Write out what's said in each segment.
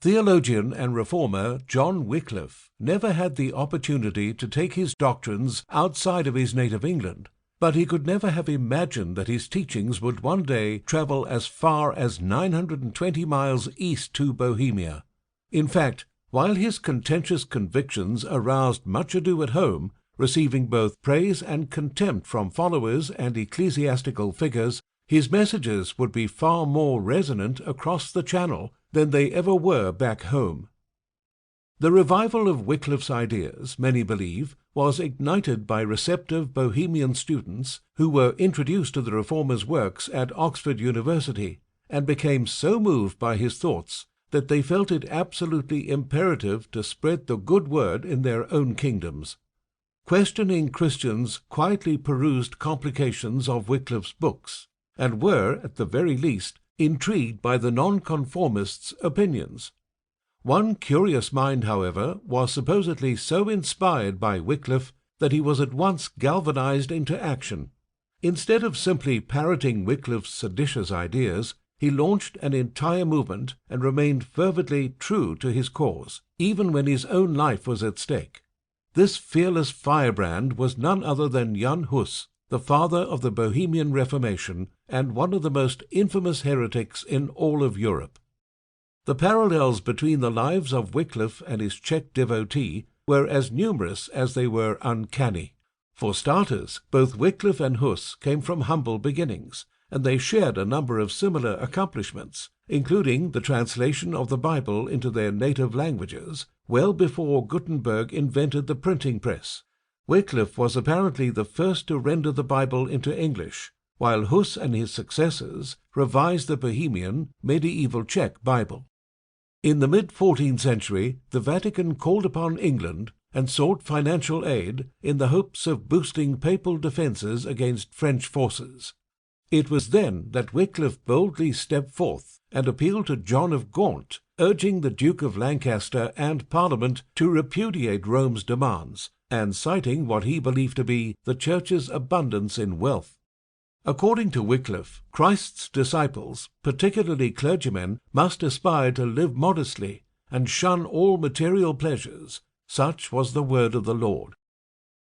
Theologian and reformer John Wycliffe never had the opportunity to take his doctrines outside of his native England, but he could never have imagined that his teachings would one day travel as far as 920 miles east to Bohemia. In fact, while his contentious convictions aroused much ado at home, receiving both praise and contempt from followers and ecclesiastical figures, his messages would be far more resonant across the Channel than they ever were back home. The revival of Wycliffe's ideas, many believe, was ignited by receptive Bohemian students who were introduced to the Reformer's works at Oxford University and became so moved by his thoughts that they felt it absolutely imperative to spread the good word in their own kingdoms. Questioning Christians quietly perused complications of Wycliffe's books, and were, at the very least, intrigued by the nonconformists' opinions. One curious mind, however, was supposedly so inspired by Wycliffe that he was at once galvanized into action. Instead of simply parroting Wycliffe's seditious ideas, he launched an entire movement and remained fervently true to his cause, even when his own life was at stake. This fearless firebrand was none other than Jan Hus, the father of the Bohemian Reformation and one of the most infamous heretics in all of Europe. The parallels between the lives of Wycliffe and his Czech devotee were as numerous as they were uncanny. For starters, both Wycliffe and Hus came from humble beginnings, and they shared a number of similar accomplishments, including the translation of the Bible into their native languages, well before Gutenberg invented the printing press. Wycliffe was apparently the first to render the Bible into English, while Hus and his successors revised the Bohemian, medieval Czech Bible. In the mid-14th century, the Vatican called upon England and sought financial aid in the hopes of boosting papal defences against French forces. It was then that Wycliffe boldly stepped forth and appealed to John of Gaunt, urging the Duke of Lancaster and Parliament to repudiate Rome's demands, and citing what he believed to be the Church's abundance in wealth. According to Wycliffe, Christ's disciples, particularly clergymen, must aspire to live modestly and shun all material pleasures. Such was the word of the Lord.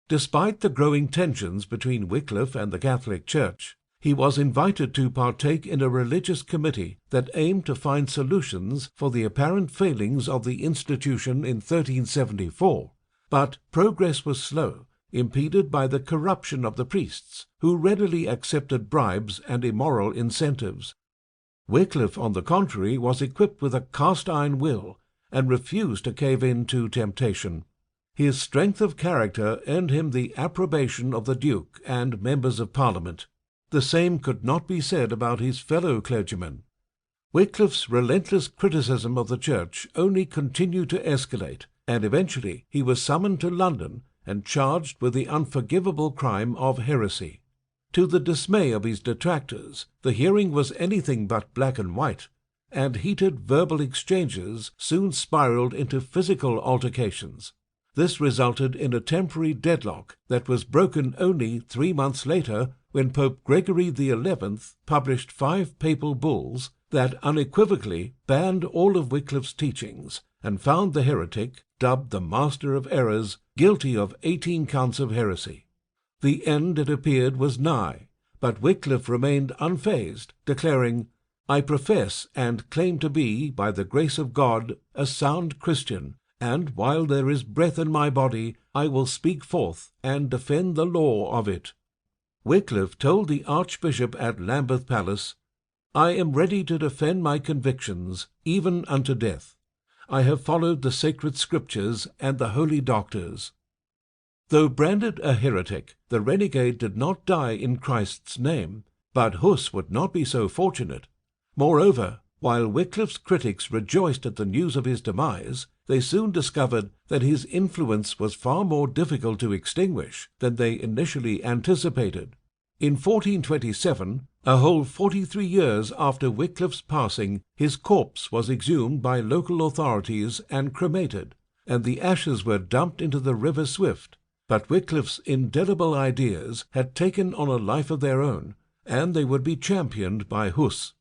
Despite the growing tensions between Wycliffe and the Catholic Church, he was invited to partake in a religious committee that aimed to find solutions for the apparent failings of the institution in 1374. But progress was slow, impeded by the corruption of the priests, who readily accepted bribes and immoral incentives. Wycliffe, on the contrary, was equipped with a cast-iron will and refused to cave in to temptation. His strength of character earned him the approbation of the Duke and members of Parliament. The same could not be said about his fellow clergymen. Wycliffe's relentless criticism of the Church only continued to escalate, and eventually he was summoned to London and charged with the unforgivable crime of heresy. To the dismay of his detractors, the hearing was anything but black and white, and heated verbal exchanges soon spiraled into physical altercations. This resulted in a temporary deadlock that was broken only 3 months later when Pope Gregory XI published 5 papal bulls that unequivocally banned all of Wycliffe's teachings and found the heretic, dubbed the Master of Errors, guilty of 18 counts of heresy. The end, it appeared, was nigh, but Wycliffe remained unfazed, declaring, "I profess and claim to be, by the grace of God, a sound Christian, and while there is breath in my body, I will speak forth and defend the law of it." Wycliffe told the Archbishop at Lambeth Palace, "I am ready to defend my convictions, even unto death. I have followed the sacred Scriptures and the holy doctors." Though branded a heretic, the renegade did not die in Christ's name, but Hus would not be so fortunate. Moreover, while Wycliffe's critics rejoiced at the news of his demise, they soon discovered that his influence was far more difficult to extinguish than they initially anticipated. In 1427, a whole 43 years after Wycliffe's passing, his corpse was exhumed by local authorities and cremated, and the ashes were dumped into the River Swift. But Wycliffe's indelible ideas had taken on a life of their own, and they would be championed by Hus.